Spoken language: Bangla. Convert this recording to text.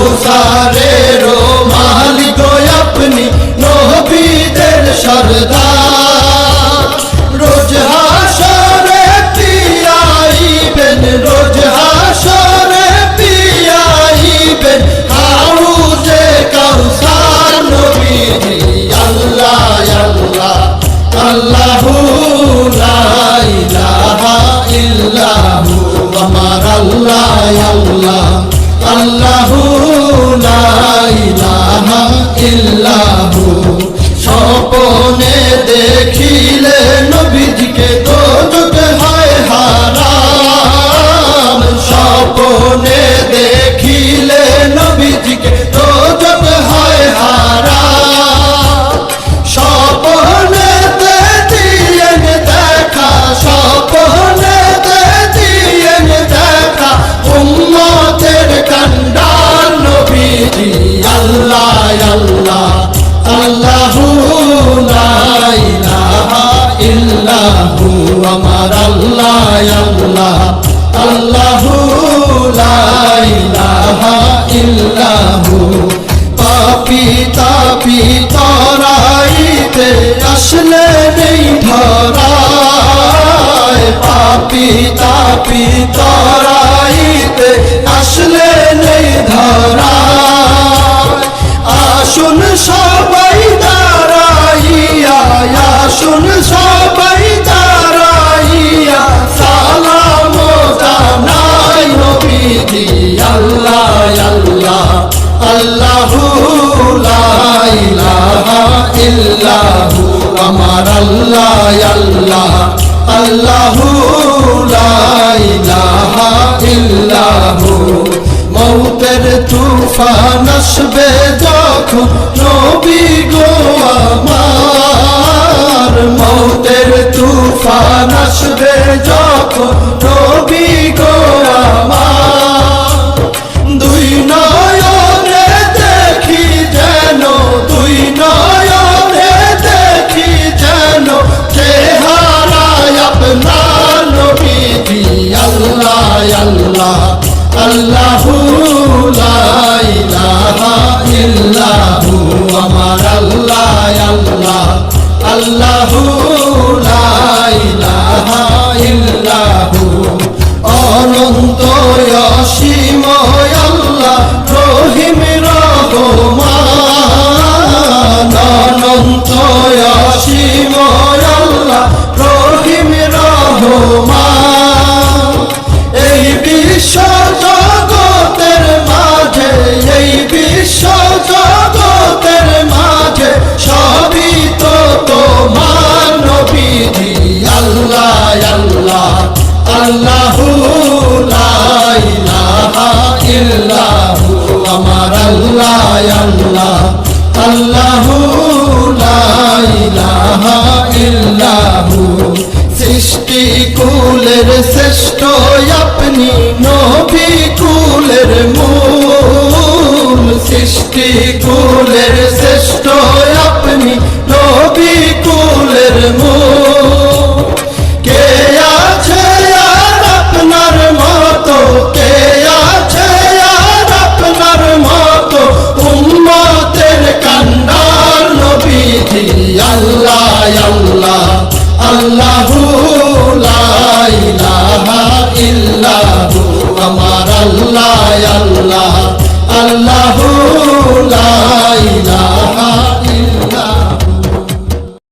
কাউসারেরও মালিক আপনি নবীদের সরদার রোজ হাসরে পিয়াইবেন রোজ হাসরে পিয়াইবেন হাউজে কাউসার নবীজি আল্লাহ আল্লাহ আল্লাহু লা ইলাহা ইল্লাহু আমার আল্লাহ আল্লাহ আল্লাহু লা ইলাহা ইল্লাহু স্বপ্নে দেখিলে নবীজিকে দোজখ হয় হারাম স্বপ্নে দেখিলে নবীজিকে দোজখ হয় হারাম স্বপ্নেতে দিয়েন দেখা স্বপ্নেতে দিয়েন দেখা উম্মতের কান্ডার নবীজি আল্লাহ আল্লাহ আল্লাহু লা ইলাহা ইল্লাহু আমার আল্লাহ আল্লাহ আল্লাহু লা ইলাহা ইল্লাহু পাপী তাপী তরাইতে আসলে নেই ধরায় পাপী তাপী তরাইতে আসলে নেই ধরায় আসুন সবাই দাঁড়াইয়া আসুন সবাই দাঁড়াইয়া সালাম জানাই নবীজি আল্লাহ আল্লাহ আল্লাহু লা ইলাহা ইল্লাহু আমার আল্লাহ আল্লাহ আল্লাহু লা ইলাহা ইল্লাহু মৌতের তুফান আসবে যখন নবী গো আমার মৌতের তুফান আসবে যখন নবী গো আমার দুই নয়নে দেখি যেন দুই নয়নে দেখি যেন চেহারায় আপনার নবীজি আল্লাহ আল্লাহ আল্লাহু লা ইলাহা ইল্লাহু আমার আল্লাহ আল্লাহ আল্লাহু লা ইলাহা ইল্লাহু অনন্ত অসীম আল্লাহ রহিম রহমান অনন্ত অসীম আল্লাহ রহিম রহমান এই বিশ্ব জগতের মাঝে এই বিশ্ব জগতের মাঝে সবই তো তোমার নবীজি আল্লাহ আল্লাহ আল্লাহু লা ইলাহা ইল্লাহু আমার আল্লাহ আল্লাহ আল্লাহু লা ইলাহা ইল্লাহু সৃষ্টি কুলের শ্রেষ্ঠ আপনি নবী কুলের মূল সৃষ্টি কুলের